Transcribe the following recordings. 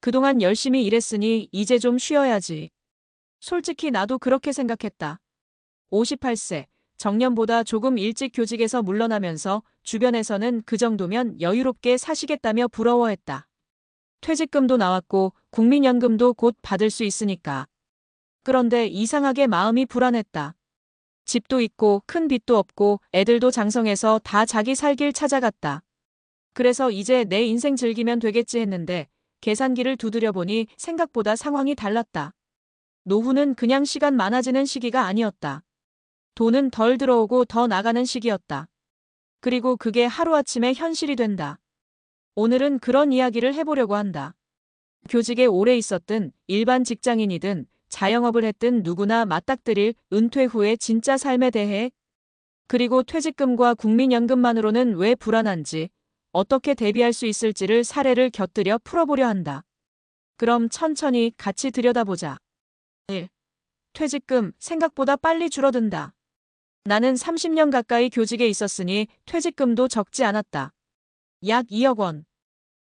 그동안 열심히 일했으니 이제 좀 쉬어야지. 솔직히 나도 그렇게 생각했다. 58세, 정년보다 조금 일찍 교직에서 물러나면서 주변에서는 그 정도면 여유롭게 사시겠다며 부러워했다. 퇴직금도 나왔고 국민연금도 곧 받을 수 있으니까. 그런데 이상하게 마음이 불안했다. 집도 있고 큰 빚도 없고 애들도 장성해서 다 자기 살 길 찾아갔다. 그래서 이제 내 인생 즐기면 되겠지 했는데 계산기를 두드려보니 생각보다 상황이 달랐다. 노후는 그냥 시간 많아지는 시기가 아니었다. 돈은 덜 들어오고 더 나가는 시기였다. 그리고 그게 하루아침에 현실이 된다. 오늘은 그런 이야기를 해보려고 한다. 교직에 오래 있었든 일반 직장인이든 자영업을 했든 누구나 맞닥뜨릴 은퇴 후의 진짜 삶에 대해, 그리고 퇴직금과 국민연금만으로는 왜 불안한지, 어떻게 대비할 수 있을지를 사례를 곁들여 풀어보려 한다. 그럼 천천히 같이 들여다보자. 1. 퇴직금 생각보다 빨리 줄어든다. 나는 30년 가까이 교직에 있었으니 퇴직금도 적지 않았다. 약 2억 원.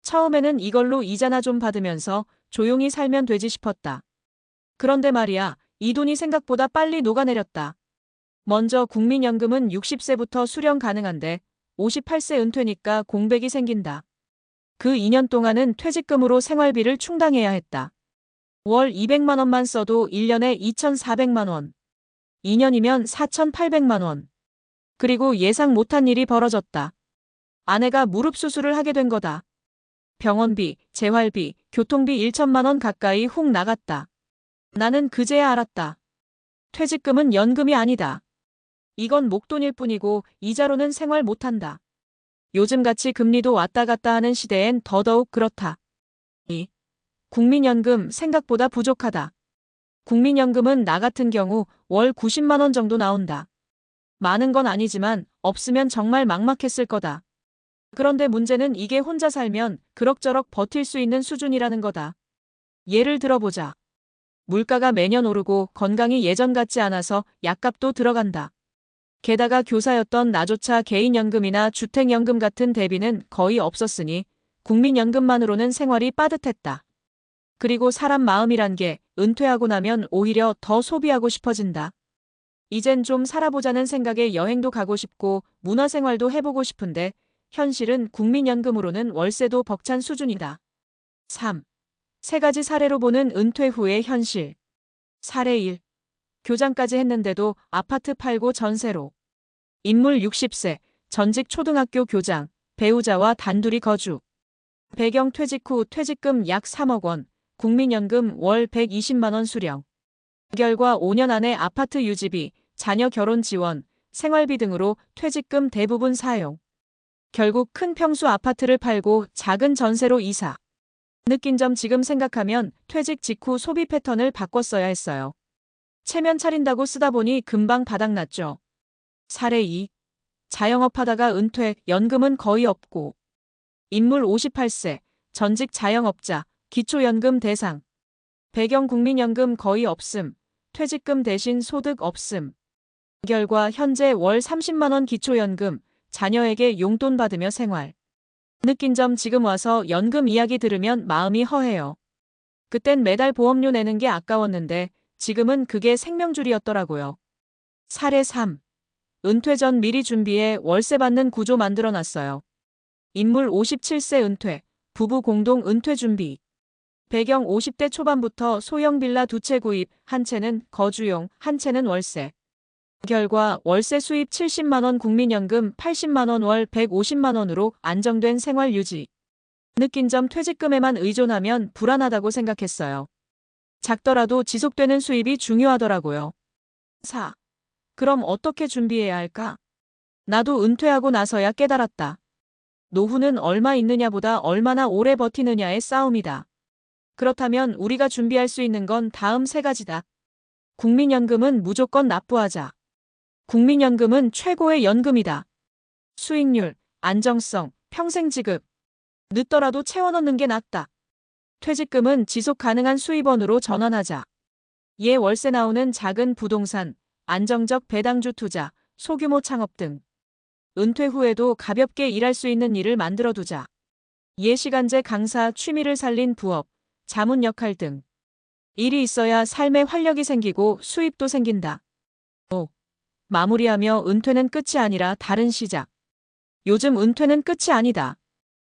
처음에는 이걸로 이자나 좀 받으면서 조용히 살면 되지 싶었다. 그런데 말이야, 이 돈이 생각보다 빨리 녹아내렸다. 먼저 국민연금은 60세부터 수령 가능한데 58세 은퇴니까 공백이 생긴다. 그 2년 동안은 퇴직금으로 생활비를 충당해야 했다. 월 200만 원만 써도 1년에 2,400만 원. 2년이면 4,800만 원. 그리고 예상 못한 일이 벌어졌다. 아내가 무릎 수술을 하게 된 거다. 병원비, 재활비, 교통비 1천만 원 가까이 훅 나갔다. 나는 그제야 알았다. 퇴직금은 연금이 아니다. 이건 목돈일 뿐이고 이자로는 생활 못한다. 요즘같이 금리도 왔다 갔다 하는 시대엔 더더욱 그렇다. 2. 국민연금 생각보다 부족하다. 국민연금은 나 같은 경우 월 90만 원 정도 나온다. 많은 건 아니지만 없으면 정말 막막했을 거다. 그런데 문제는 이게 혼자 살면 그럭저럭 버틸 수 있는 수준이라는 거다. 예를 들어보자. 물가가 매년 오르고 건강이 예전 같지 않아서 약값도 들어간다. 게다가 교사였던 나조차 개인연금이나 주택연금 같은 대비는 거의 없었으니 국민연금만으로는 생활이 빠듯했다. 그리고 사람 마음이란 게 은퇴하고 나면 오히려 더 소비하고 싶어진다. 이젠 좀 살아보자는 생각에 여행도 가고 싶고 문화생활도 해보고 싶은데 현실은 국민연금으로는 월세도 벅찬 수준이다. 3. 세 가지 사례로 보는 은퇴 후의 현실. 사례 1. 교장까지 했는데도 아파트 팔고 전세로. 인물 60세, 전직 초등학교 교장, 배우자와 단둘이 거주. 배경 퇴직 후 퇴직금 약 3억 원, 국민연금 월 120만 원 수령. 결과 5년 안에 아파트 유지비, 자녀 결혼 지원, 생활비 등으로 퇴직금 대부분 사용. 결국 큰 평수 아파트를 팔고 작은 전세로 이사. 느낀 점 지금 생각하면 퇴직 직후 소비 패턴을 바꿨어야 했어요. 체면 차린다고 쓰다 보니 금방 바닥났죠. 사례 2. 자영업하다가 은퇴, 연금은 거의 없고. 인물 58세, 전직 자영업자, 기초연금 대상. 배경 국민연금 거의 없음, 퇴직금 대신 소득 없음. 결과 현재 월 30만 원 기초연금, 자녀에게 용돈 받으며 생활. 느낀 점 지금 와서 연금 이야기 들으면 마음이 허해요. 그땐 매달 보험료 내는 게 아까웠는데 지금은 그게 생명줄이었더라고요. 사례 3. 은퇴 전 미리 준비해 월세 받는 구조 만들어놨어요. 인물 57세 은퇴, 부부 공동 은퇴 준비. 배경 50대 초반부터 소형 빌라 2채 구입, 한 채는 거주용, 한 채는 월세. 결과 월세 수입 70만 원, 국민연금 80만 원, 월 150만 원으로 안정된 생활 유지. 느낀 점 퇴직금에만 의존하면 불안하다고 생각했어요. 작더라도 지속되는 수입이 중요하더라고요. 4. 그럼 어떻게 준비해야 할까? 나도 은퇴하고 나서야 깨달았다. 노후는 얼마 있느냐보다 얼마나 오래 버티느냐의 싸움이다. 그렇다면 우리가 준비할 수 있는 건 다음 세 가지다. 국민연금은 무조건 납부하자. 국민연금은 최고의 연금이다. 수익률, 안정성, 평생 지급. 늦더라도 채워넣는 게 낫다. 퇴직금은 지속 가능한 수입원으로 전환하자. 예 월세 나오는 작은 부동산, 안정적 배당주 투자, 소규모 창업 등. 은퇴 후에도 가볍게 일할 수 있는 일을 만들어두자. 예 시간제 강사 취미를 살린 부업, 자문 역할 등. 일이 있어야 삶에 활력이 생기고 수입도 생긴다. 5. 마무리하며 은퇴는 끝이 아니라 다른 시작. 요즘 은퇴는 끝이 아니다.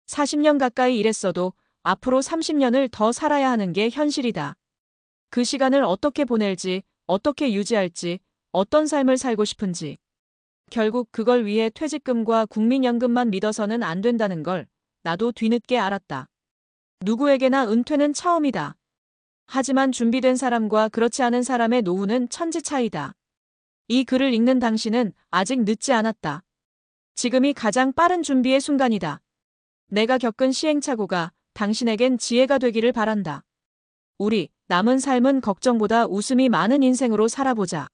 40년 가까이 일했어도 앞으로 30년을 더 살아야 하는 게 현실이다. 그 시간을 어떻게 보낼지, 어떻게 유지할지, 어떤 삶을 살고 싶은지. 결국 그걸 위해 퇴직금과 국민연금만 믿어서는 안 된다는 걸 나도 뒤늦게 알았다. 누구에게나 은퇴는 처음이다. 하지만 준비된 사람과 그렇지 않은 사람의 노후는 천지 차이다. 이 글을 읽는 당신은 아직 늦지 않았다. 지금이 가장 빠른 준비의 순간이다. 내가 겪은 시행착오가 당신에겐 지혜가 되기를 바란다. 우리 남은 삶은 걱정보다 웃음이 많은 인생으로 살아보자.